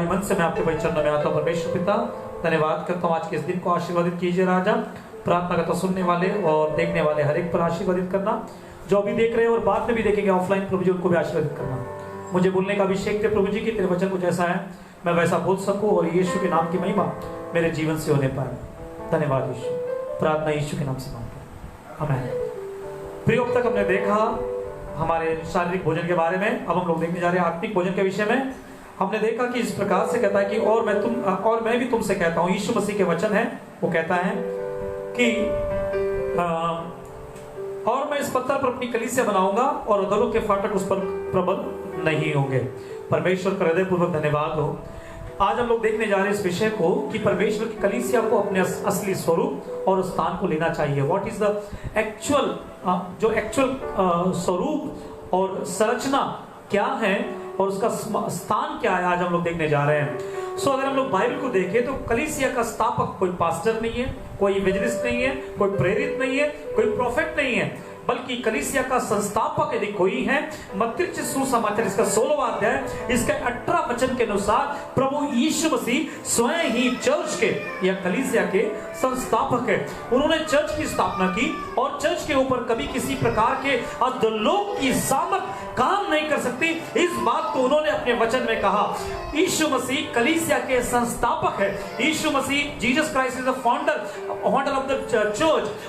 मन से मैं आपके भाई चरणों में आता हूँ। परमेश्वर पिता, धन्यवाद करता हूँ, आज के इस दिन को आशीर्वादित कीजिए राजा। प्रार्थना करता हूँ सुनने वाले और देखने वाले हर एक पर आशीर्वादित करना, जो अभी देख रहे हैं और बाद में भी देखेंगे ऑफलाइन, प्रभु जी उनको भी आशीर्वादित करना। मुझे बोलने का अभिषेक थे प्रभु जी की, तेरे वचन को जैसा है मैं वैसा बोल सकूं और यीशु के नाम की महिमा मेरे जीवन से होने पाए। धन्यवाद यीशु। प्रार्थना यीशु के नाम से मांगता हूं, आमीन। प्रिय, अब तक हमने देखा हमारे शारीरिक भोजन के बारे में, अब हम लोग देखने जा रहे हैं आत्मिक भोजन के विषय में। हमने देखा कि इस प्रकार से कहता है कि और मैं भी तुमसे कहता हूं, यीशु मसीह के वचन है, वो कहता है कि और मैं इस पत्थर पर अपनी कलीसिया बनाऊंगा और अधरों के फाटक उस पर प्रबल नहीं होंगे। परमेश्वर का हृदयपूर्वक धन्यवाद हो। आज हम लोग देखने जा रहे हैं इस विषय को कि परमेश्वर की कलीसिया को अपने असली स्वरूप और स्थान को लेना चाहिए। व्हाट इज द एक्चुअल स्वरूप और संरचना क्या है और उसका स्थान क्या है, आज हम लोग देखने जा रहे हैं। अगर हम लोग बाइबल को देखें तो कलीसिया का स्थापक कोई पास्टर नहीं है, कोई इवेंजलिस्ट नहीं है, कोई प्रेरित नहीं है, कोई प्रोफेट नहीं है, बल्कि कलीसिया का संस्थापक यदि कोई है, मत्ती सुसमाचार इसका 16वां अध्याय इसके 18 वचन के अनुसार प्रभु यीशु मसीह स्वयं ही चर्च के या कलीसिया के संस्थापक है। उन्होंने चर्च की स्थापना की और चर्च के ऊपर कभी किसी प्रकार के अधोलोक की सामर्थ काम नहीं कर सकती। इस बात को उन्होंने अपने वचन में कहा। यीशु मसीह कलीसिया के संस्थापक है। यीशु मसीह, Jesus Christ is the founder of the church.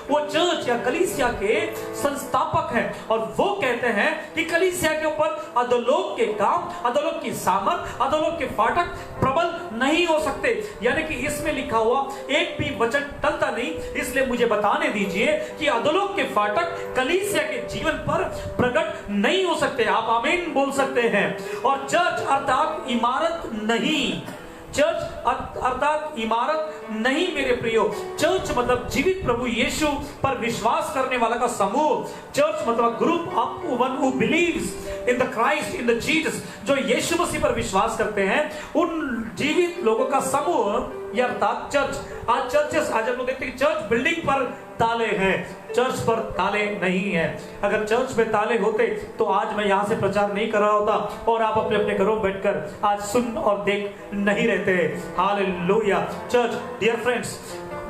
वो चर्च या कलीसिया के संस्थापक है और वो कहते हैं कि कलीसिया के ऊपर अधोलोक के काम, अधोलोक की सामर्थ, अधोलोक के फाटक प्रबल नहीं हो सकते। यानी कि इसमें लिखा हुआ एक भी वचन टलता नहीं। इसलिए मुझे बताने दीजिए कि अधोलोक के फाटक कलीसिया के जीवन पर प्रकट नहीं हो सकते। आप आमीन बोल सकते हैं। और चर्च अर्थात इमारत नहीं, चर्च अर्थात इमारत नहीं मेरे प्रियो। चर्च मतलब जीवित प्रभु यीशु पर विश्वास करने वाला का समूह। चर्च मतलब group of one who believes in the Christ, in the Jesus, जो यीशु मसीह पर विश्वास करते हैं, उन जीवित लोगों का समूह, यह अर्थात चर्च। आज हम लोग देखते हैं कि चर्च बिल्डिंग पर ताले हैं, चर्च पर ताले नहीं है। अगर चर्च में ताले होते तो आज मैं यहां से प्रचार नहीं कर रहा होता और आप अपने अपने घरों में बैठकर आज सुन और देख नहीं रहते। हालेलुया। चर्च, डियर फ्रेंड्स,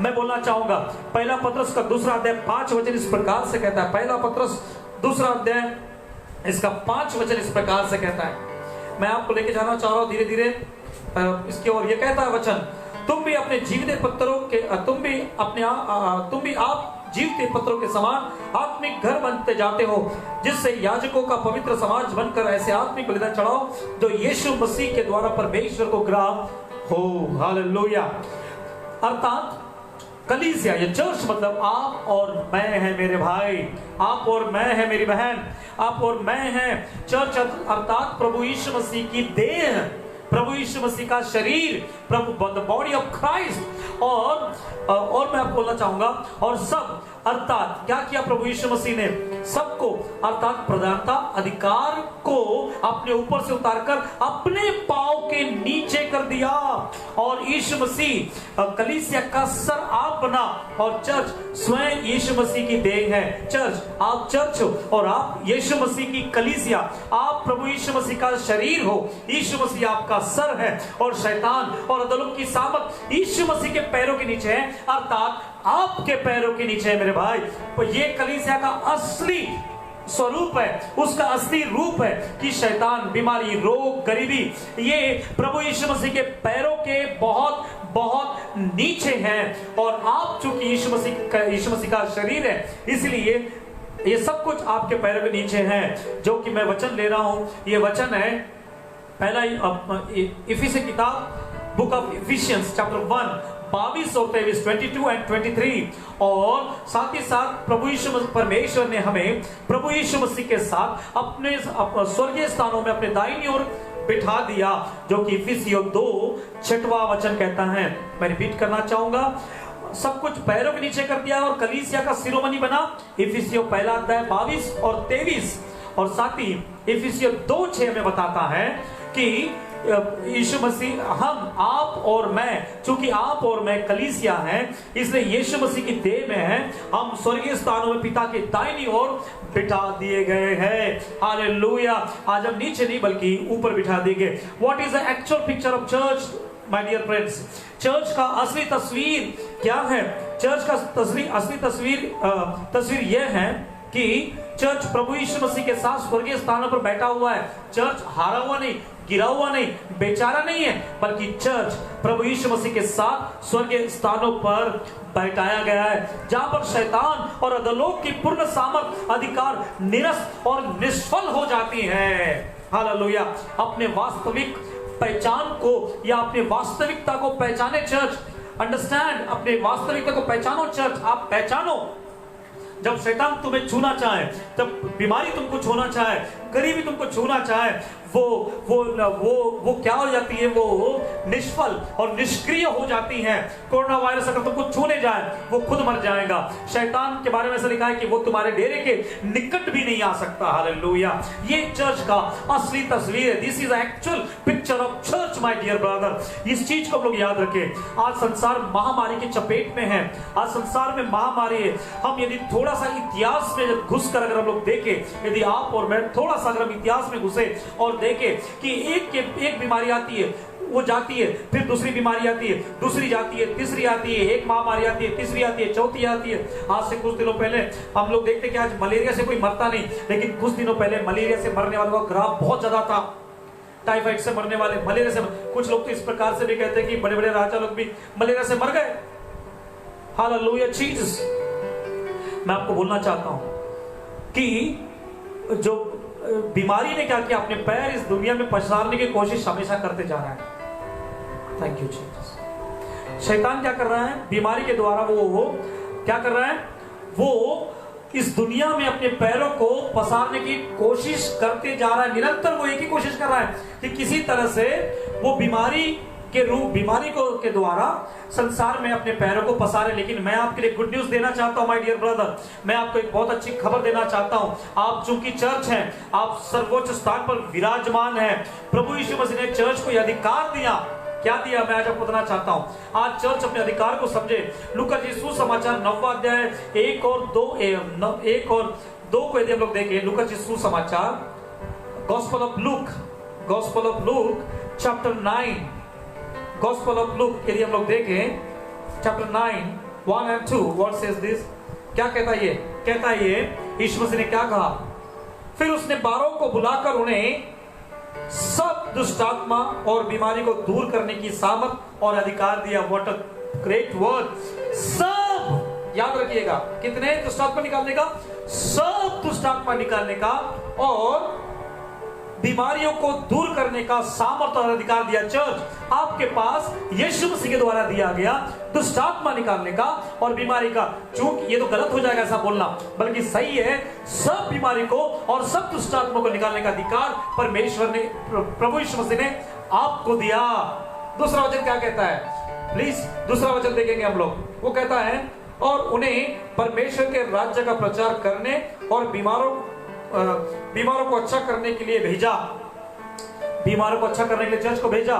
मैं बोलना चाहूंगा, पहला पत्रस का 2 अध्याय 5 वचन इस प्रकार से कहता है। पहला पत्रस 2 अध्याय इसका 5 वचन इस प्रकार से कहता है। मैं आपको लेके जाना चाह रहा हूं धीरे धीरे इसकी ओर। ये कहता है वचन, तुम भी अपने जीवित पत्थरों के तुम भी आप जीवित पत्थरों के समान आत्मिक घर बनते जाते हो, जिससे याजकों का पवित्र समाज बनकर ऐसे आत्मिक बलिदान चढ़ाओ जो यीशु मसीह के द्वारा परमेश्वर को ग्राह्य हो। हालेलुया। अर्थात कलीसिया या चर्च मतलब आप और मैं है मेरे भाई, आप और मैं है मेरी बहन, आप और मैं है। चर्च अर्थात प्रभु यीशु मसीह की देह, प्रभु यीशु मसीह का शरीर, प्रभु द बॉडी ऑफ क्राइस्ट। और मैं आपको बोलना चाहूंगा, और सब अर्थात क्या किया प्रभु यीशु मसीह ने? सबको अर्थात प्रधानता अधिकार को अपने ऊपर से उतारकर अपने पांव के नीचे कर दिया। और यीशु मसीह कलीसिया का सर आप बना और चर्च स्वयं यीशु मसीह की देह है। चर्च, आप चर्च हो और आप यीशु मसीह की कलीसिया, आप प्रभु यीशु मसीह का शरीर हो। यीशु मसीह आपका सर है और शैतान और अधोलोक की सामर्थ यीशु मसीह के पैरों के नीचे है, अर्थात आपके पैरों के नीचे है मेरे भाई। तो ये कलीसिया का असली स्वरूप है, उसका असली रूप है कि शैतान, बीमारी, रोग, गरीबी, ये प्रभु यीशु मसीह के पैरों के बहुत बहुत नीचे हैं। और आप चूंकि यीशु मसीह का शरीर है, इसलिए ये सब कुछ आपके पैरों के नीचे है। जो कि मैं वचन ले रहा हूं, ये वचन है पहला इफिसी किताब, बुक ऑफ इफिशियंस चैप्टर 1 22 और 23, 22 एंड 23। और साथ ही साथ प्रभु यीशु परमेश्वर ने हमें प्रभु यीशु मसीह के साथ अपने स्वर्गीय स्थानों में अपने दाहिनी ओर बिठा दिया, जो कि इफिसियों 2:6 वचन कहता है। मैं रिपीट करना चाहूंगा, सब कुछ पैरों के नीचे कर दिया और कलीसिया का शिरोमणि बना। इफिसियों 1 अध्याय 22 और 23। और साथ ही इफिसियों 2:6 में बताता है कि यीशु मसीह, हम आप और मैं, चूंकि आप और मैं कलीसिया हैं, इसलिए यीशु मसीह की देह में है, हम स्वर्गीय स्थानों में पिता की दाहिनी ओर बिठा दिए गए हैं। हालेलुया। आज हम नीचे नहीं बल्कि ऊपर बिठा दिए गए। What is the actual picture of church my dear friends? Church का असली तस्वीर क्या है? चर्च का असली तस्वीर यह है कि चर्च प्रभु यीशु मसीह के साथ स्वर्गीय स्थानों पर बैठा हुआ है। चर्च हारा हुआ नहीं, गिरा हुआ नहीं, बेचारा नहीं है, बल्कि चर्च प्रभु यीशु मसीह के साथ स्वर्गीय स्थानों पर बैठाया गया है, जहां पर शैतान और अधोलोक की पूर्ण सामर्थ, अधिकार निरस्त और निष्फल हो जाती है। हालेलुया। अपने वास्तविक पहचान को या अपने वास्तविकता को पहचाने चर्च। अंडरस्टैंड, अपने वास्तविकता को पहचानो चर्च। आप पहचानो, जब शैतान तुम्हें छूना चाहे, जब बीमारी तुमको छूना चाहे, गरीबी तुमको छूना चाहे, वो क्या हो जाती है? वो निष्फल और निष्क्रिय हो जाती है। कोरोना वायरस अगर तुमको छूने जाए, वो खुद मर जाएगा। शैतान के बारे में ऐसा लिखा है कि वो तुम्हारे डेरे के निकट भी नहीं आ सकता। हालेलुया। ये चर्च का असली तस्वीर है। This is actual picture of church my dear brother. इस चीज को हम लोग याद रखें। आज संसार महामारी की चपेट में है। आज संसार में महामारी है। हम यदि थोड़ा सा इतिहास में घुस कर अगर हम लोग देखें, यदि आप और मैं थोड़ा सा अगर हम इतिहास में घुसे और देखें कि एक बीमारी आती है, वो जाती है, फिर दूसरी बीमारी आती है, दूसरी जाती है, तीसरी आती है, एक महामारी आती है, तीसरी आती है, चौथी आती है। आज से कुछ दिनों पहले हम लोग देखते कि आज मलेरिया से कोई मरता नहीं, लेकिन कुछ दिनों पहले मलेरिया से मरने वालों का ग्राफ बहुत ज्यादा था। टाइफाइड से मरने वाले, मलेरिया से, कुछ लोग तो इस प्रकार से भी कहते हैं कि बड़े बड़े राजा लोग भी मलेरिया से मर गए। हालेलुया। चीज मैं आपको बोलना चाहता हूं कि जो बीमारी ने क्या किया, अपने पैर इस दुनिया में पसारने की कोशिश हमेशा करते जा रहा है। Thank you Jesus. शैतान क्या कर रहा है? बीमारी के द्वारा वो क्या कर रहा है? वो इस दुनिया में अपने पैरों को पसारने की कोशिश करते जा रहा है। निरंतर वो एक ही कोशिश कर रहा है कि किसी तरह से वो बीमारी के द्वारा संसार में अपने पैरों को पसारे। लेकिन मैं आपके लिए गुड न्यूज देना चाहता हूं माय डियर ब्रदर। मैं आपको एक बहुत अच्छी खबर देना चाहता हूं। आप चूंकि चर्च हैं, आप सर्वोच्च स्थान पर विराजमान हैं। प्रभु यीशु मसीह ने चर्च को यह अधिकार दिया। क्या दिया? मैं आज आपको बताना चाहता हूं। आज चर्च अपने अधिकार को समझे। लूका जी सुसमाचार 9वां अध्याय 1 और 2 को यदि हम लोग देखें, लूका जी सुसमाचार, gospel of Luke chapter 9, gospel of look यदि हम लोग देखें chapter 9 1 and 2, what says this? क्या कहता है ये? कहता है ये, यीशु मसीह ने क्या कहा? फिर उसने 12 को बुलाकर उन्हें सब दुष्टात्मा और बीमारी को दूर करने की सामर्थ और अधिकार दिया। What a great word. सब, याद रखिएगा, कितने दुष्टात्मा निकालने का? सब दुष्टात्मा निकालने का और बीमारियों को दूर करने का सामर्थ और अधिकार दिया। चर्च आपके पास यीशु मसीह के द्वारा दिया गया दुष्टात्मा निकालने का और बीमारी का, चूंकि ये तो गलत हो जाएगा ऐसा बोलना, बल्कि सही है, सब बीमारी को और सब दुष्टात्मा को निकालने का अधिकार परमेश्वर ने, प्रभु यीशु मसीह ने आपको दिया। दूसरा वचन क्या कहता है? प्लीज दूसरा वचन देखेंगे हम लोग। वो कहता है, और उन्हें परमेश्वर के राज्य का प्रचार करने और बीमारों को अच्छा करने के लिए भेजा। बीमारों को अच्छा करने के लिए चर्च को भेजा।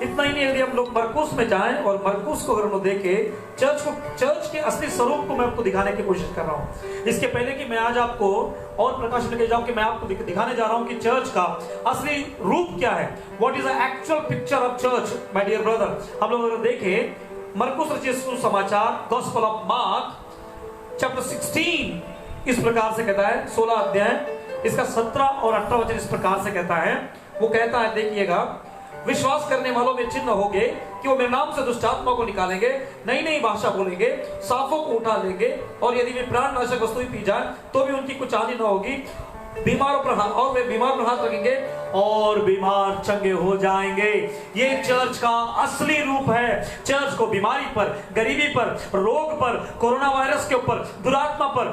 इतना ही नहीं, यदि हम लोग मरकुस में जाएं और मरकुस को अगर हम लोग देखें, चर्च के असली स्वरूप को मैं आपको दिखाने की कोशिश कर रहा हूं। इसके पहले कि मैं आज आपको और प्रकाश लेके जाऊं, कि मैं आपको दिखाने जा रहा हूं कि चर्च का असली रूप क्या है। What is the actual picture of church my dear brother? हम लोग अगर देखें मरकुस रचित सुसमाचार, गॉस्पेल ऑफ मार्क चैप्टर 16 इस प्रकार से कहता है, 16 अध्याय इसका 17 और 18 वचन इस प्रकार से कहता है। वो कहता है, देखिएगा, विश्वास करने वालों में चिन्ह होंगे कि वो मेरे नाम से दुष्टात्मा को निकालेंगे, नई नई भाषा बोलेंगे, सांपों को उठा लेंगे, और यदि वे प्राणनाशक वस्तुएं पी जाए तो भी उनकी कुछ हानि न होगी। बीमारों पर हाथ, और वे बीमार पर हाथ रखेंगे और बीमार चंगे हो जाएंगे। ये चर्च का असली रूप है। चर्च को बीमारी पर, गरीबी पर, रोग पर, कोरोना वायरस के ऊपर, दुरात्मा पर,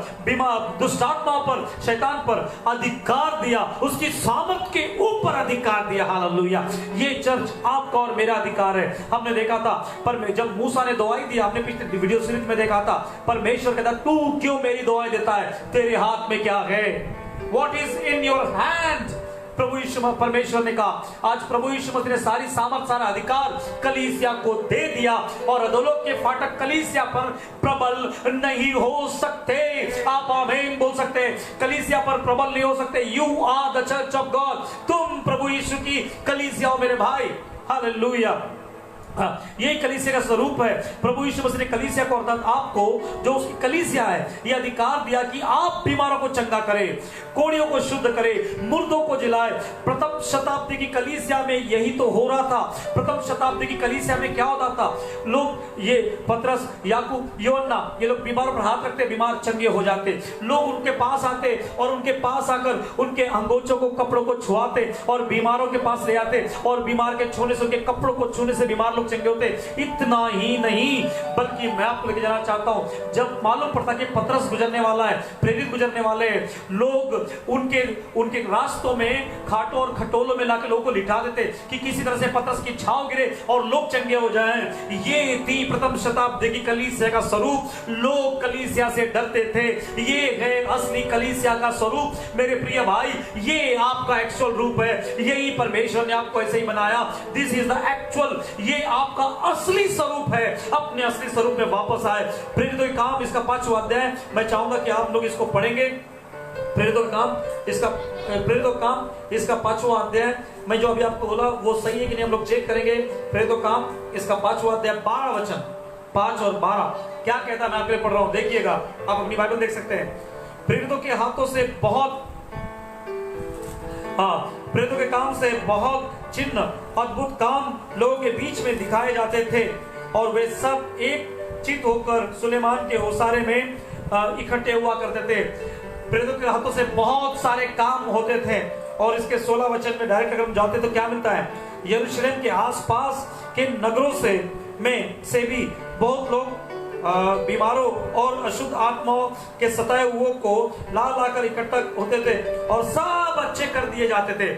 दुष्टात्माओं पर, शैतान पर अधिकार दिया। उसकी सामर्थ के ऊपर अधिकार दिया। हालेलुया। ये चर्च आपका और मेरा अधिकार है। हमने देखा था, पर जब मूसा ने दुआई दी, आपने पिछले वीडियो सीरीज में देखा था, परमेश्वर कहता, तू क्यों मेरी दुआई देता है? तेरे हाथ में क्या है? What is in your hand? प्रभु यीशु परमेश्वर ने कहा, आज प्रभु यीशु मसीह ने सारी सामर्थ, सारा अधिकार कलीसिया को दे दिया और अधोलोक के फाटक कलीसिया पर प्रबल नहीं हो सकते। आप आमीन बोल सकते हैं। कलीसिया पर प्रबल नहीं हो सकते। You are the church of God. तुम प्रभु यीशु की कलीसिया हो मेरे भाई। हालेलुया। यही कलीसिया का स्वरूप है। प्रभु यीशु मसीह ने कलीसिया को अर्थात आपको, जो उसकी कलीसिया है, यह अधिकार दिया कि आप बीमारों को चंगा करें, कोढ़ियों को शुद्ध करें, मुर्दों को जिलाए। प्रथम शताब्दी की कलीसिया में यही तो हो रहा था। प्रथम शताब्दी की कलीसिया में क्या होता था? लोग, ये पतरस, याकूब, यूहन्ना, ये लोग बीमारों पर हाथ रखते, बीमार चंगे हो जाते। लोग उनके पास आते और उनके पास आकर उनके अंगोछों को, कपड़ों को छुआते और बीमारों के पास ले आते और बीमार के छूने से, उनके कपड़ों को छूने से बीमार चंगे होते। इतना ही नहीं, बल्कि मैं आपको लेके जाना चाहता हूं, जब मालूम पड़ता कि पतरस गुजरने वाला है, प्रेरित गुजरने वाले हैं, लोग उनके रास्तों में खाटों और खटोलों में लाकर लोगों को लिटा देते कि किसी तरह से पतरस की छाव गिरे और लोग चंगे हो जाएं। ये थी प्रथम शताब्दी की कलीसिया का स्वरूप। लोग कलीसिया से डरते थे। ये है असली कलीसिया का स्वरूप मेरे प्रिय भाई। ये आपका एक्चुअल रूप है। यही परमेश्वर ने आपको ऐसे ही बनाया। दिस इज द एक्चुअल, ये आपका असली स्वरूप है। अपने असली स्वरूप में वापस आए। प्रेरितों के काम इसका 5वां अध्याय, मैं चाहूंगा कि आप लोग इसको पढ़ेंगे। प्रेरितों का काम इसका 5वां अध्याय, मैं जो अभी आपको बोला वो सही है कि नहीं हम लोग चेक करेंगे। प्रेरितों का काम इसका 5वां अध्याय 12 वचन, 5 और 12 क्या कहता है, मैं आपके लिए पढ़ रहा हूं, देखिएगा। आप अपनी बाइबल देख सकते हैं। प्रेरितों के हाथों से बहुत, प्रेरितों के काम से बहुत चिन्ह, अद्भुत काम लोगों के बीच में दिखाए जाते थे और वे सब एक चित होकर सुलेमान के ओसारे में इकट्ठे हुआ करते थे। प्रेरितों के हाथों से बहुत सारे काम होते थे। और इसके 16 वचन में डायरेक्ट अगर हम जाते तो क्या मिलता है? यरूशलेम के आसपास के नगरों से भी बहुत लोग बीमारों और अशुद्ध आत्माओं के सताए हुओं को ला लाकर इकट्ठा होते थे और सब अच्छे कर दिए जाते थे।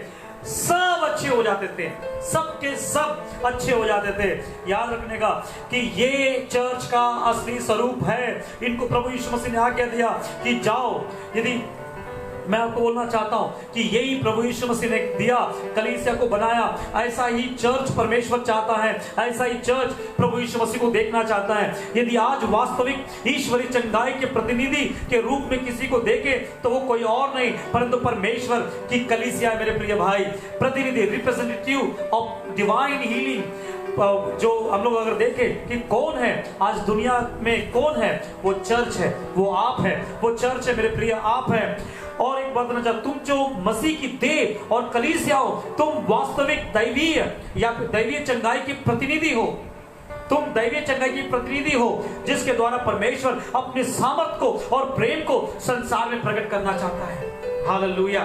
सब अच्छे हो जाते थे, सबके सब अच्छे हो जाते थे। याद रखने का कि ये चर्च का असली स्वरूप है। इनको प्रभु यीशु मसीह ने आज्ञा दिया कि जाओ। यदि मैं आपको बोलना चाहता हूं कि यही प्रभु यीशु मसीह ने दिया, कलीसिया को बनाया। ऐसा ही चर्च परमेश्वर चाहता है, ऐसा ही चर्च प्रभु यीशु मसीह को देखना चाहता है। यदि आज वास्तविक ईश्वरीय चंगाई के प्रतिनिधि के रूप में किसी को देखे तो वो कोई और नहीं परंतु परमेश्वर की कलीसिया है मेरे प्रिय भाई। प्रतिनिधि, रिप्रेजेंटेटिव ऑफ डिवाइन हीलिंग। जो हम लोग अगर देखें कि कौन है आज दुनिया में, कौन है? वो चर्च है, वो आप है, वो चर्च है मेरे प्रिय, आप है। और एक बात बताना, तुम जो मसीह की देह और कलीसिया हो, तुम वास्तविक दैवीय या दैवीय चंगाई के प्रतिनिधि हो। तुम दैवीय चंगाई की प्रतिनिधि हो जिसके द्वारा परमेश्वर अपने सामर्थ को और प्रेम को संसार में प्रकट करना चाहता है। हालेलुया।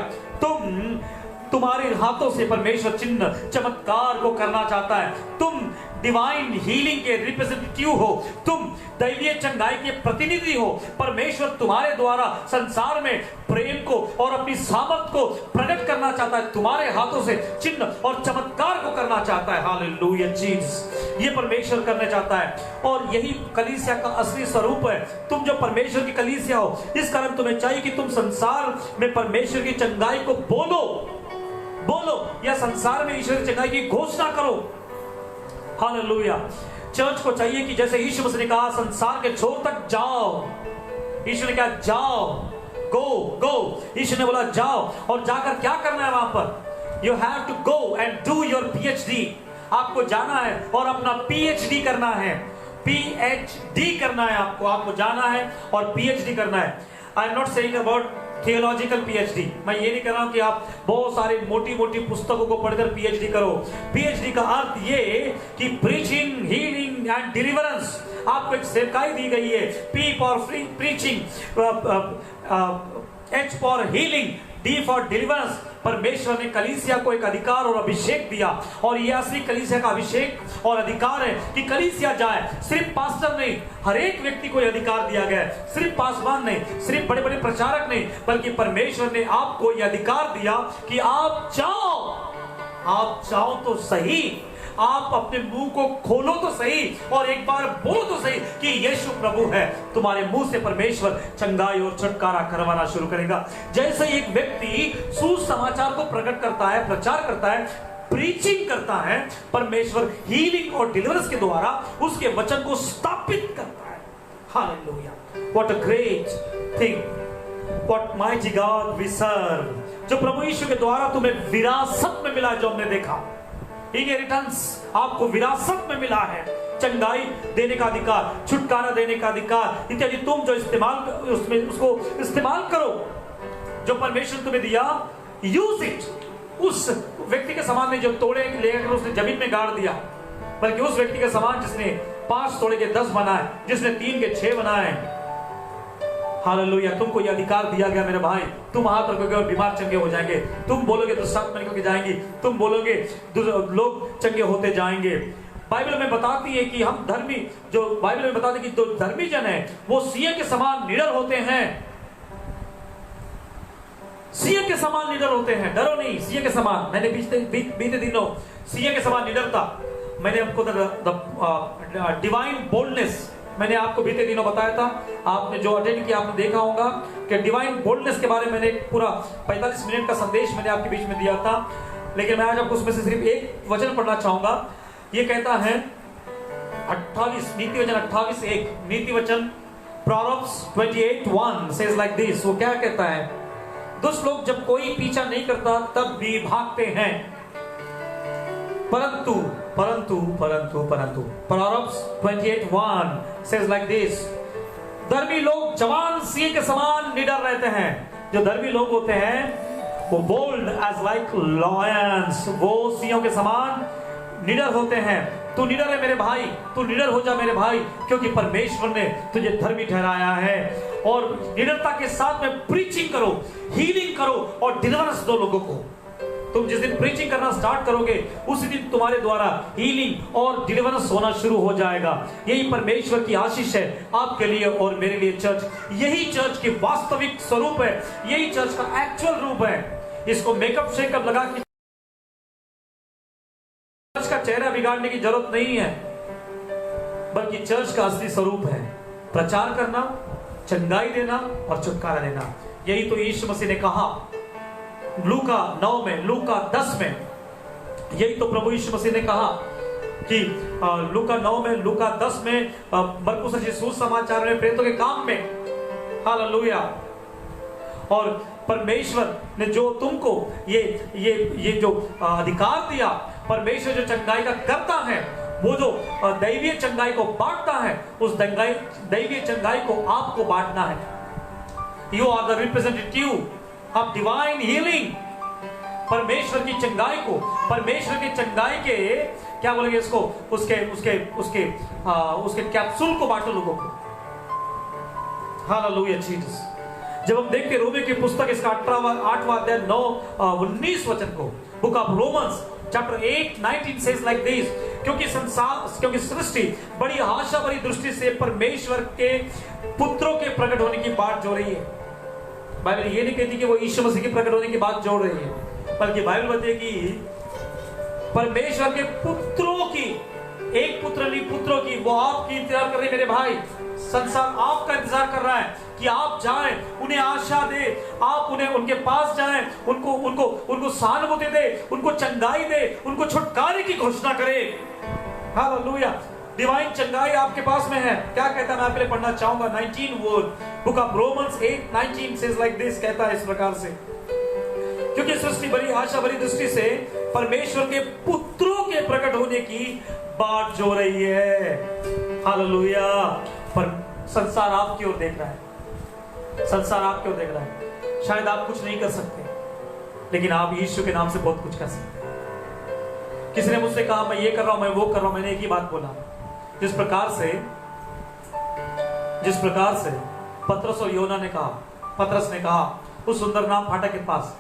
तुम्हारे हाथों से परमेश्वर चिन्ह चमत्कार को करना चाहता है। तुम डिवाइन हीलिंग के रिप्रेजेंटेटिव हो, तुम दैवीय चंगाई के प्रतिनिधि हो। परमेश्वर तुम्हारे द्वारा संसार में प्रेम को और अपनी सामर्थ को प्रकट करना चाहता है। तुम्हारे हाथों से चिन्ह और चमत्कार को करना चाहता है। हालेलुया जीसस, ये परमेश्वर करना चाहता है और यही कलीसिया का असली स्वरूप है। तुम जो परमेश्वर की कलीसिया हो, इस कारण तुम्हें चाहिए कि तुम संसार में परमेश्वर की चंगाई को बोलो या संसार में ईश्वर की चंगाई की घोषणा करो। हालेलुया। चर्च को चाहिए कि जैसे यीशु मसीह ने कहा संसार के छोर तक जाओ, यीशु ने कहा जाओ, गो। यीशु ने बोला जाओ और जाकर क्या करना है वहां पर? You have to go and do your PhD। आपको जाना है और अपना PhD करना है। PhD करना है आपको जाना है और PhD करना है। I am not saying about theological PhD। मैं ये नहीं कर रहा हूं कि आप बहुत सारे मोटी पुस्तकों को पढ़कर PhD करो। PhD का अर्थ ये कि प्रीचिंग, हीलिंग एंड डिलीवरेंस। आपको एक सेवकाई दी गई है। P for preaching, H for healing, D for deliverance. परमेश्वर ने कलीसिया को एक अधिकार और अभिषेक दिया और यह असली कलीसिया का अभिषेक और अधिकार है कि कलीसिया जाए। सिर्फ पास्टर नहीं, हर एक व्यक्ति को यह अधिकार दिया गया है। सिर्फ पासवान नहीं, सिर्फ बड़े बड़े प्रचारक नहीं, बल्कि परमेश्वर ने आपको यह अधिकार दिया कि आप जाओ तो सही। आप अपने मुंह को खोलो तो सही और एक बार बोलो तो सही कि यीशु प्रभु है। तुम्हारे मुंह से परमेश्वर चंगाई और छुटकारा करवाना शुरू करेगा। जैसे एक व्यक्ति सुसमाचार को प्रकट करता है, प्रचार करता है, प्रीचिंग करता है, परमेश्वर हीलिंग और डिलीवरेंस के द्वारा उसके वचन को स्थापित करता है। Hallelujah, what a great thing, what mighty God we serve. जो प्रभु यीशु के द्वारा तुम्हें विरासत में मिला, जो हमने देखा, इनहेरिटेंस आपको विरासत में मिला है, चंगाई देने का अधिकार, छुटकारा देने का अधिकार इत्यादि। तुम जो इस्तेमाल उसमें उसको इस्तेमाल करो, जो परमेश्वर तुम्हें दिया, यूज इट। उस व्यक्ति के समान में जो तोड़े लेकर उसने जमीन में गाड़ दिया, बल्कि उस व्यक्ति के समान जिसने 5 तोड़े के 10 बनाए, जिसने 3 के 6 बनाए। हालेलुया, तुमको यह अधिकार दिया गया मेरे भाई। तुम हाथ रखोगे और बीमार चंगे हो जाएंगे। तुम बोलोगे तो दुष्टात्मा निकल के जाएंगी। तुम बोलोगे लोग चंगे होते जाएंगे। बाइबल में बताती है कि हम धर्मी, जो बाइबल में बताती है कि जो धर्मी जन है वो सिंह के समान निडर होते हैं। सिंह के समान निडर होते हैं, डरो नहीं, सिंह के समान। मैंने बीते दिनों सिंह के समान निडर था। मैंने आपको डिवाइन बोल्डनेस मैंने आपको बीते दिनों बताया था। आपने जो अटेंड किया आपने देखा होगा कि डिवाइन बोल्डनेस के बारे में मैंने पूरा 45 मिनट का संदेश मैंने आपके बीच में दिया था। लेकिन मैं आज आपको उसमें से सिर्फ एक वचन पढ़ना चाहूंगा। ये कहता है 28 नीति वचन 28:1, नीति वचन प्रोवर्ब्स 28:1 सेज लाइक दिस। वो क्या कहता है? दुष्ट लोग जब कोई पीछा नहीं करता तब भी भागते हैं, परंतु परंतु परंतु परंतु Proverbs 28:1 says like this, धर्मी लोग जवान सिंह के समान निडर रहते हैं। जो धर्मी लोग होते हैं वो बोल्ड एज लाइक लॉयंस, वो सिंहों के समान निडर होते हैं। तू निडर है मेरे भाई, तू निडर हो जा मेरे भाई, क्योंकि परमेश्वर ने तुझे धर्मी ठहराया है। और निडरता के साथ में प्रीचिंग करो, हीलिंग करो और डिलीवरेंस दो लोगों को। तुम जिस दिन प्रीचिंग करना स्टार्ट करोगे उसी दिन तुम्हारे द्वारा हीलिंग और डिलीवरेंस होना शुरू हो जाएगा। यही परमेश्वर की आशीष है आपके लिए और मेरे लिए। चर्च, यही चर्च की वास्तविक स्वरूप है, यही चर्च का एक्चुअल रूप है। इसको मेकअप शेकअप लगा के चर्च का चेहरा बिगाड़ने की जरूरत नहीं है, बल्कि चर्च का असली स्वरूप है प्रचार करना, चंगाई देना और छुटकारा देना। यही तो यीशु मसीह ने कहा लूका 9 में, लूका 10 में। यही तो प्रभु यीशु मसीह ने कहा कि लूका 9 में, लूका 10 में, मरकुस रचित सुसमाचार में, प्रेरितों के काम में। हालेलुया। और परमेश्वर ने जो तुमको ये जो अधिकार दिया, परमेश्वर जो चंगाई का करता है, वो जो दैवीय चंगाई को बांटता है, उस दैवीय चंगाई को आपको बांटना है। You are the representative of divine healing. परमेश्वर की चंगाई को, परमेश्वर की चंगाई के क्या बोलेंगे इसको, उसके कैप्सूल को बांटो लोगों को। Hallelujah Jesus. जब हम देखते रोमियो की पुस्तक इसका 8वां अध्याय 9-19 वचन को, book of Romans chapter 8:19 says like this, क्योंकि सृष्टि बड़ी आशा भरी दृष्टि से परमेश्वर के पुत्रों के प्रकट होने की बात जो रही है। बाइबल ये नहीं कहती कि वो यीशु मसीह के प्रकट होने की बात जोड़ रही है, बल्कि बाइबल बताएगी परमेश्वर के पुत्रों की, एक पुत्र नहीं पुत्रों की, वो आपकी इंतजार कर रहे हैं मेरे भाई। संसार आपका इंतजार कर रहा है कि आप जाएं, उन्हें आशा दे, आप उन्हें उनके पास जाएं, उनको सहानुभूति दे, उनको चंगाई दे, उनको छुटकारे की घोषणा करें। हालेलुया। डिवाइन चंगाई आपके पास में है। क्या कहता है, मैं आपके लिए पढ़ना चाहूंगा 19 word, book of Romans 8:19 says like this, कहता है इस प्रकार से, क्योंकि सृष्टि बड़ी आशा भरी दृष्टि से परमेश्वर के पुत्रों के प्रकट होने की बात जो रही है। हालेलुया। पर संसार आपकी ओर देख रहा है, संसार आपकी ओर देख रहा है। शायद आप कुछ नहीं कर सकते, लेकिन आप यीशु के नाम से बहुत कुछ कर सकते हैं। किसी ने मुझसे कहा मैं ये कर रहा हूं, मैं वो कर रहा हूं, मैंने एक ही बात बोला, जिस प्रकार से पतरस और योना ने कहा, पतरस ने कहा उस सुंदर नाम फाटक के पास,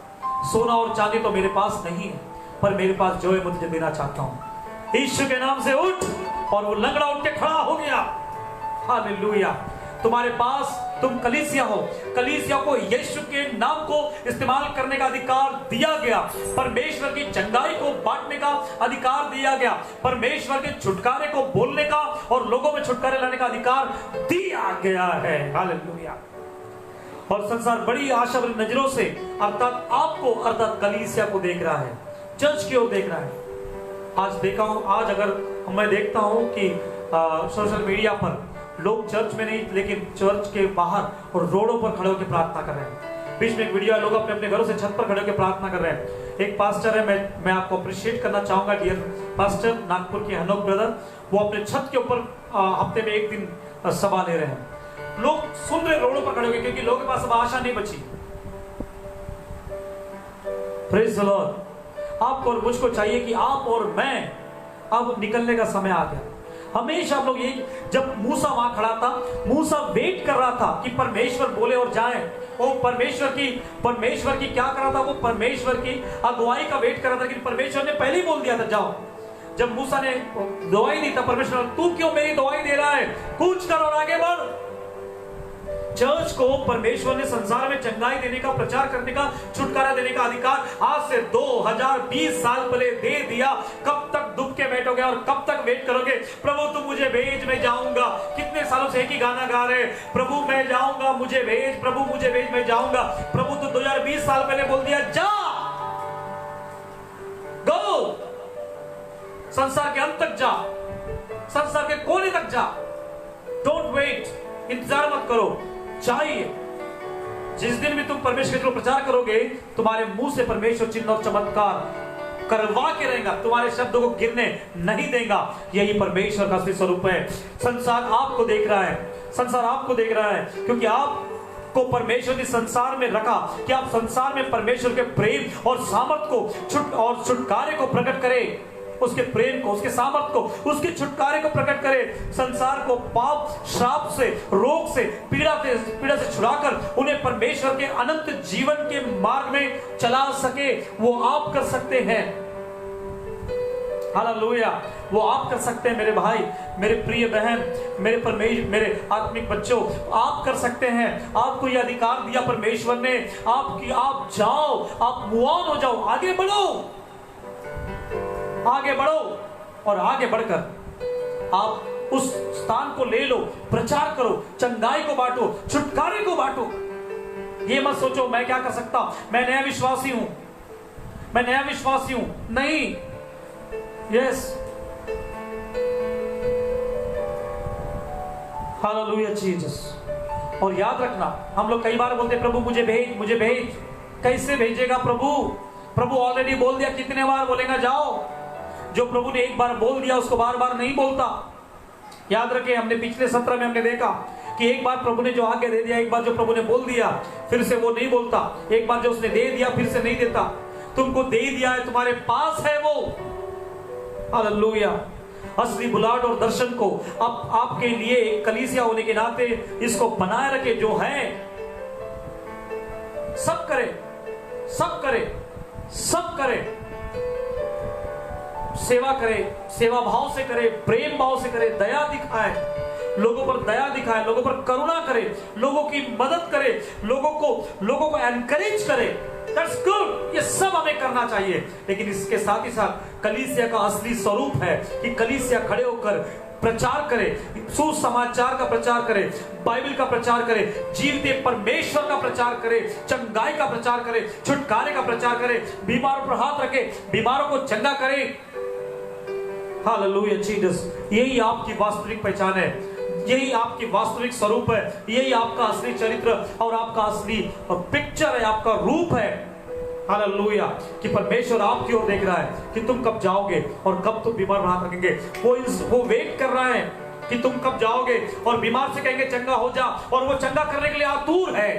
सोना और चांदी तो मेरे पास नहीं है, पर मेरे पास जो है मैं तुझे देना चाहता हूं। यीशु के नाम से उठ, और वो लंगड़ा उठ के खड़ा हो गया। हालेलुया। तुम्हारे पास, तुम कलीसिया हो, कलीसिया को यीशु के नाम को इस्तेमाल करने का अधिकार दिया गया, परमेश्वर की चंगाई को बांटने का अधिकार दिया गया, परमेश्वर के छुटकारे को बोलने का और लोगों में छुटकारे लाने का अधिकार दिया गया है। हालेलुया। और संसार बड़ी आशा भरी नजरों से अर्थात आपको, अर्थात कलीसिया को देख रहा है, चर्च की ओर देख रहा है। आज देखा हूं, आज अगर मैं देखता हूं कि सोशल मीडिया पर लोग चर्च में नहीं लेकिन चर्च के बाहर और रोडों पर खड़े होकर प्रार्थना कर रहे हैं। बीच में एक वीडियो है, लोग अपने अपने घरों से छत पर खड़े होकर प्रार्थना कर रहे हैं। एक पास्टर है, मैं आपको अप्रिशिएट करना चाहूंगा, डियर पास्टर नागपुर के हनोक ब्रदर, वो अपने छत के ऊपर हफ्ते में एक दिन सभा ले रहे हैं। लोग सुन रहे रोडों पर खड़े होकर, क्योंकि लोगों के पास अब आशा नहीं बची। Praise the Lord. आपको और मुझको चाहिए कि आप और मैं, अब निकलने का समय आ गया। हमेशा हम लोग यही, जब मूसा वहां खड़ा था, मूसा वेट कर रहा था कि परमेश्वर बोले और जाए। वो परमेश्वर की क्या कर रहा था, वो परमेश्वर की अगुवाई का वेट कर रहा था, कि परमेश्वर ने पहले ही बोल दिया था जाओ। जब मूसा ने दुआई दी था, परमेश्वर तू क्यों मेरी दुआई दे रहा है, कूच कर और आगे बढ़। चर्च को परमेश्वर ने संसार में चंगाई देने का, प्रचार करने का, छुटकारा देने का अधिकार आज से 2020 साल पहले दे दिया। कब तक दुख के बैठोगे और कब तक वेट करोगे, प्रभु तू मुझे भेज, मैं जाऊंगा। कितने सालों से एक ही गाना गा रहे, प्रभु मैं जाऊंगा मुझे भेज, प्रभु मुझे भेज मैं जाऊंगा। प्रभु तो 2020 साल पहले बोल दिया जा, गो, संसार के अंत तक जा, संसार के कोने तक जा। डोंट वेट, इंतजार मत करो, चाहिए। जिस दिन भी तुम परमेश्वर के प्रचार करोगे, तुम्हारे मुंह से परमेश्वर चिन्ह और चमत्कार करवा के रहेगा, तुम्हारे शब्दों को गिरने नहीं देगा। यही परमेश्वर का असली स्वरूप है। संसार आपको देख रहा है, संसार आपको देख रहा है, क्योंकि आप को परमेश्वर ने संसार में रखा कि आप संसार में परमेश्वर के प्रेम और सामर्थ को छुटकारे को प्रकट करें, उसके प्रेम को, उसके सामर्थ को, उसके छुटकारे को प्रकट करे। संसार को पाप, श्राप से, रोग से, पीड़ा से छुड़ाकर उन्हें परमेश्वर के अनंत जीवन के मार्ग में चला सके, वो आप कर सकते हैं। हालेलुया, वो आप कर सकते हैं मेरे भाई, मेरे प्रिय बहन, मेरे आत्मिक बच्चों, आप कर सकते हैं। आपको यह अधिकार दिया परमेश्वर ने, आप जाओ, आप मूव ऑन हो जाओ, आगे बढ़ो, आगे बढ़ो, और आगे बढ़कर आप उस स्थान को ले लो, प्रचार करो, चंगाई को बांटो, छुटकारे को बांटो। ये मत सोचो मैं क्या कर सकता, मैं नया विश्वासी हूं, मैं नया विश्वासी हूं, नहीं। Yes, hallelujah Jesus. और याद रखना, हम लोग कई बार बोलते हैं प्रभु मुझे भेज, मुझे भेज। कैसे भेजेगा प्रभु? प्रभु ऑलरेडी बोल दिया, कितने बार बोलेगा जाओ? जो प्रभु ने एक बार बोल दिया उसको बार बार नहीं बोलता। याद रखें, हमने पिछले सत्र में हमने देखा कि एक बार प्रभु ने जो आज्ञा दे दिया, एक बार जो प्रभु ने बोल दिया, फिर से वो नहीं बोलता। एक बार जो उसने दे दिया फिर से नहीं देता। तुमको दे दिया है, तुम्हारे पास है वो। हालेलुया। असली बुलाहट और दर्शन को अब आपके लिए कलीसिया होने के नाते इसको बनाए रखे। जो है सब करे, सब करे, सब करे, सेवा करे, सेवा भाव से करे, प्रेम भाव से करे, दया दिखाए, लोगों पर दया दिखाए, लोगों पर करुणा करे, लोगों की मदद करे, लोगों को एनकरेज करे। That's good, ये सब हमें करना चाहिए। लेकिन इसके साथ ही साथ कलीसिया का असली स्वरूप है कि कलीसिया खड़े होकर प्रचार करे, सुसमाचार का प्रचार करे, बाइबल का प्रचार करे, जीवते परमेश्वर का प्रचार करे, चंगाई का प्रचार करे, छुटकारे का प्रचार करे, बीमारों पर हाथ रखे, बीमारों को चंगा करे। Hallelujah Jesus. यही आपकी वास्तविक पहचान है, यही आपकी वास्तविक स्वरूप है, यही आपका असली चरित्र और आपका असली पिक्चर है, आपका रूप है। हालेलुया, कि परमेश्वर आपकी ओर देख रहा है कि तुम कब जाओगे और कब तुम बीमार हाथ रखेंगे। वो वेट कर रहा है कि तुम कब जाओगे और बीमार से कहेंगे चंगा हो जा, और वो चंगा करने के लिए आतुर है।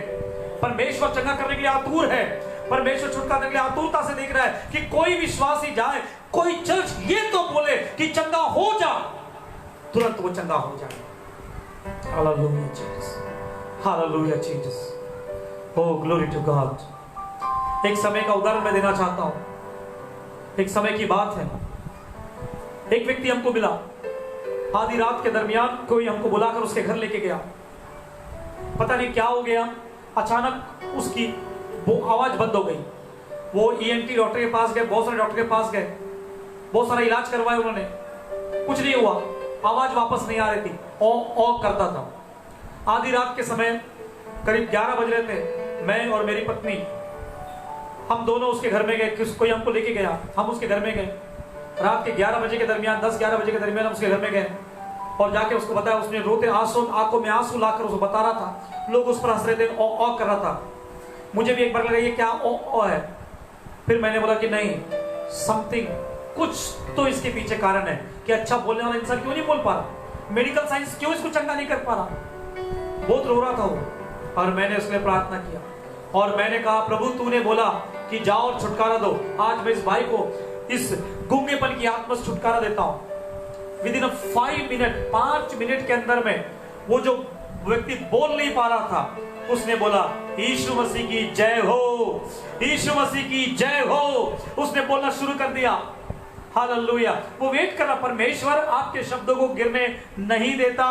परमेश्वर चंगा करने के लिए आतुर है। परमेश्वर छुटकारा के लिए आतुरता से देख रहा है कि कोई विश्वासी जाए, कोई चर्च ये तो बोले कि चंगा हो जा, तुरंत वो चंगा हो जाए। Hallelujah Jesus, hallelujah Jesus. Oh glory to God. एक समय का उदाहरण मैं देना चाहता हूं। एक समय की बात है, एक व्यक्ति हमको मिला, आधी रात के दरमियान कोई हमको बुलाकर उसके घर लेके गया। पता नहीं क्या हो गया, अचानक उसकी वो आवाज बंद हो गई। वो ईएनटी डॉक्टर के पास गए, बहुत सारे डॉक्टर के पास गए, बहुत सारा इलाज करवाया उन्होंने, कुछ नहीं हुआ, आवाज वापस नहीं आ रही थी, ओ करता था। आधी रात के समय करीब 11 बज रहे थे, मैं और मेरी पत्नी हम दोनों उसके घर में गए, कोई हमको लेके गया, हम उसके घर में गए। रात के 11 बजे के दरमियान, 10-11 बजे के दरमियान हम उसके घर में गए और जाके उसको बताया। उसने रोते आंखों में आंसू लाकर उसको बता रहा था, लोग उस पर हंस रहे थे, ओ कर रहा था। मुझे भी एक बार लगा ये क्या ओ है। फिर मैंने बोला कि नहीं, समथिंग, कुछ तो इसके पीछे कारण है कि अच्छा बोलने वाला इंसान क्यों नहीं बोल पा रहा, मेडिकल साइंस क्यों इसको चंगा नहीं कर पा रहा। बहुत रो रहा था वो, और मैंने उसके लिए प्रार्थना किया और मैंने कहा, प्रभु तूने बोला कि जाओ और छुटकारा दो, आज मैं इस भाई को इस गूंगेपन की आत्मा से छुटकारा देता हूं। विदिन 5 मिनट के अंदर में वो जो व्यक्ति बोल नहीं पा रहा था, उसने बोला यीशु मसीह की जय हो, यीशु मसीह की जय हो। उसने बोलना शुरू कर दिया। हालेलुया। वो वेट कर रहा, परमेश्वर आपके शब्दों को गिरने नहीं देता।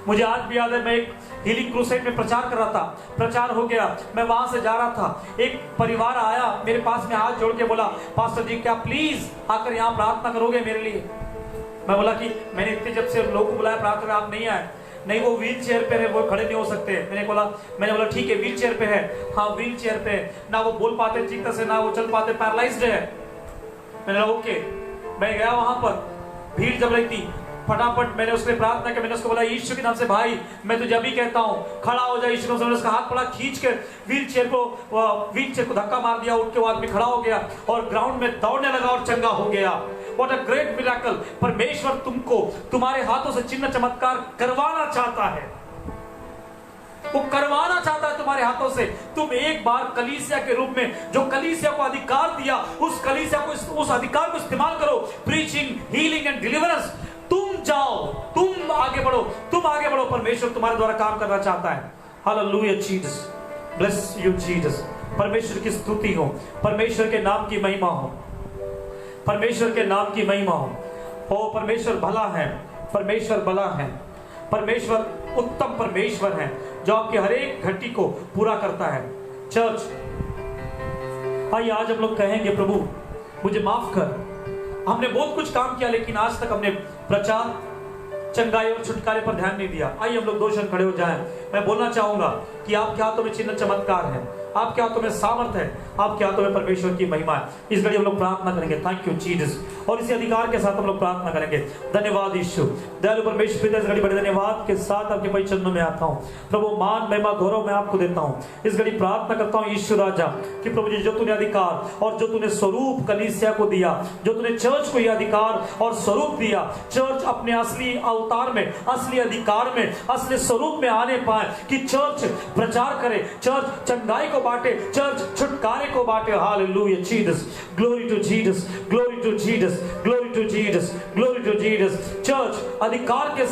मुझे आज भी याद है, मैं एक हीलिंग क्रूसेड में प्रचार कर रहा था, प्रचार हो गया, मैं वहां से जा रहा था, एक परिवार आया मेरे पास में, हाथ जोड़ के बोला, पास्टर जी क्या प्लीज आकर यहाँ प्रार्थना करोगे मेरे लिए। मैं बोला कि मैंने इतने जब से लोगों को बुलाया प्रार्थना, आप नहीं आए। नहीं, वो व्हील चेयर पे है, वो खड़े नहीं हो सकते। मैंने बोला ठीक है, व्हील चेयर पे है। हाँ व्हील चेयर पे, ना वो बोल पाते ठीक तरह से, ना वो चल पाते, पैरालाइज्ड है। मैंने बोला ओके। मैं गया वहां पर, भीड़ जब रही थी, फटाफट मैंने उसके प्रार्थना की। मैंने उसको बोला यीशु के नाम से भाई मैं तुझे अभी कहता हूँ खड़ा हो जा, यीशु के नाम से। मैंने उसका हाथ पड़ा, खींच के व्हील चेयर को धक्का मार दिया, उठ के वो आदमी खड़ा हो गया और ग्राउंड में दौड़ने लगा और चंगा हो गया। What a great miracle! परमेश्वर तुमको तुम्हारे हाथों से चिन्ह चमत्कार करवाना चाहता है, वो करवाना चाहता है तुम्हारे हाथों से। तुम एक बार कलीसिया के रूप में जो कलीसिया को अधिकार दिया, उस कलीसिया को, उस अधिकार को इस्तेमाल करो। प्रीचिंग, हीलिंग एंड डिलीवरेंस, तुम जाओ, तुम आगे बढ़ो, तुम आगे बढ़ो। परमेश्वर तुम्हारे द्वारा काम करना चाहता है। Hallelujah Jesus, bless you Jesus. परमेश्वर की स्तुति हो, परमेश्वर के नाम की महिमा हो, परमेश्वर के नाम की महिमा हो। ओ परमेश्वर भला है, परमेश्वर भला है, परमेश्वर उत्तम परमेश्वर है जो आपकी हर एक घटी को पूरा करता है। चर्च, आइए आज हम लोग कहेंगे, प्रभु मुझे माफ कर, हमने बहुत कुछ काम किया लेकिन आज तक हमने प्रचार, चंगाई और छुटकारे पर ध्यान नहीं दिया। आइए हम लोग 2 क्षण खड़े हो जाएं। मैं बोलना चाहूंगा कि आपके हाथों में चिन्ह चमत्कार है, आपके हाथों में सामर्थ है, आपके हाथों में परमेश्वर की महिमा है। इस घड़ी हम लोग प्रार्थना करेंगे, थैंक यू जीसस, और इसी अधिकार के साथ हम लोग प्रार्थना करेंगे। धन्यवाद यीशु, दयालु परमेश्वर, इस घड़ी बड़े धन्यवाद के साथ आपके पवित्र चरणों में आता हूँ। प्रभु मान महिमा गौरव मैं आपको देता हूँ। इस घड़ी प्रार्थना करता हूँ यीशु राजा कि प्रभु जी जो तूने अधिकार और जो तूने स्वरूप कलीसिया को दिया, जो तूने चर्च को यह अधिकार और स्वरूप दिया, चर्च अपने असली अवतार में, असली अधिकार में, असली स्वरूप में आने पाए, कि चर्च प्रचार करे, चर्च चंगाई को बांटे, चर्च छुटकारे को बांटे। Hallelujah Jesus, glory to Jesus, glory to Jesus, glory to Jesus, glory to Jesus. Church अधिकार के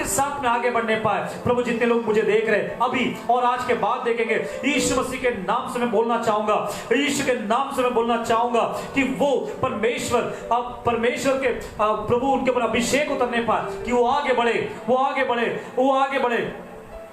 साथ में आगे बढ़ने पाए। प्रभु जितने लोग मुझे देख रहे हैं अभी और आज के बाद देखेंगे, यीशु मसीह के नाम से मैं बोलना चाहूंगा, यीशु के नाम से मैं बोलना चाहूंगा कि वो परमेश्वर, अब परमेश्वर के प्रभु उनके ऊपर अभिषेक उतरने पाए, कि वो आगे बढ़े, वो आगे बढ़े, वो आगे बढ़े।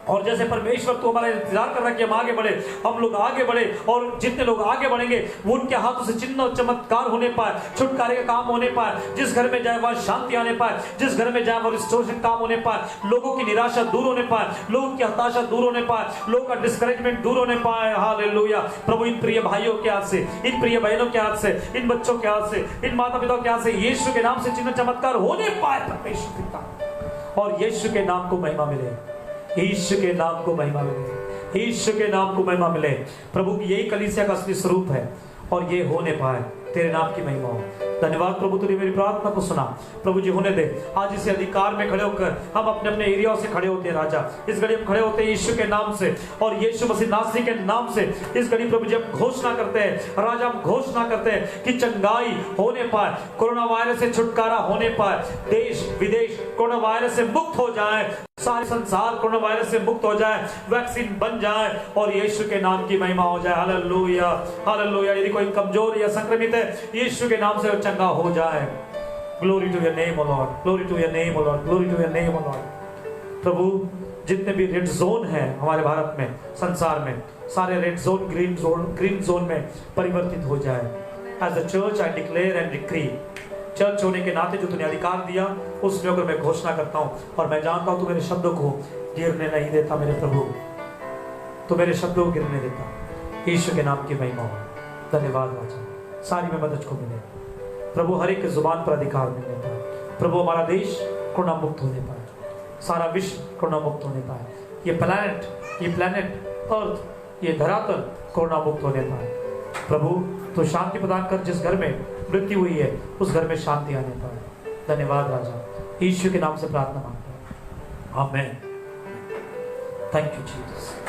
और जैसे परमेश्वर तो हमारा इंतजार कर रहा है कि हम आगे बढ़े, हम लोग आगे बढ़े, और जितने लोग आगे बढ़ेंगे वो उनके हाथों से चिन्ह और चमत्कार होने पाए, छुटकारे का काम होने पाए। जिस घर में जाए वहां शांति आने पाए, जिस घर में जाए वहां रिस्टोरेशन काम होने पाए, लोगों की निराशा दूर होने पाए, लोगों की हताशा दूर होने पाए, लोगों का डिस्करेजमेंट दूर होने पाए। हालेलुया। प्रभु इन प्रिय भाइयों के हाथ से, इन प्रिय बहनों के हाथ से, इन बच्चों के हाथ से, इन माता पिता के हाथ से यीशु के नाम से चिन्ह चमत्कार होने पाए परमेश्वर पिता, और यीशु के नाम को महिमा मिले, यीशु के नाम को महिमा मिले, यीशु के नाम को महिमा मिले। प्रभु की यही कलीसिया का असली स्वरूप है और ये होने पाए, तेरे नाम की महिमा हो। धन्यवाद प्रभु, तूने मेरी प्रार्थना को सुना। प्रभु जी होने दे, आज इस अधिकार में खड़े होकर हम अपने अपने एरियाओं से खड़े होते हैं राजा, इस घड़ी हम खड़े होते हैं यीशु के नाम से और यीशु मसीह नासरी के नाम से। इस घड़ी प्रभु जी हम घोषणा करते हैं राजा, हम घोषणा करते हैं कि चंगाई होने पाए, कोरोना वायरस से छुटकारा होने पाए, देश विदेश कोरोना वायरस से मुक्त हो जाए, सारे संसार कोरोना वायरस से मुक्त हो जाए, वैक्सीन बन जाए और यीशु के नाम की महिमा हो जाए। Hallelujah, hallelujah. यदि कोई कमजोर या संक्रमित है, यीशु के नाम से वो चंगा हो जाए। Glory to your name O Lord, glory to your name O Lord, glory to your name O Lord. प्रभु जितने भी रेड जोन है हमारे भारत में, संसार में, सारे रेड जोन ग्रीन जोन में परिवर्तित हो जाए। As a church I declare and decree, church होने के नाते जो तूने अधिकार दिया उसमें अगर मैं घोषणा करता हूँ, और मैं जानता हूँ तू मेरे शब्दों को गिरने नहीं देता मेरे प्रभु, तो मेरे शब्दों को गिरने देता। यीशु के नाम की महिमा हो। धन्यवाद राजा, सारी में मदद को मिले प्रभु, हर एक जुबान पर अधिकार मिलने पाए प्रभु, हमारा देश कोरोना मुक्त होने पाए, सारा विश्व कोरोना मुक्त होने पाए, ये प्लैनेट अर्थ, ये धरातल कोरोना मुक्त होने पाए प्रभु। तो शांति प्रदान कर, जिस घर में मृत्यु हुई है उस घर में शांति आने पाए। धन्यवाद राजा, यीशु के नाम से प्रार्थना मांगते हैं, आमीन। Thank you Jesus.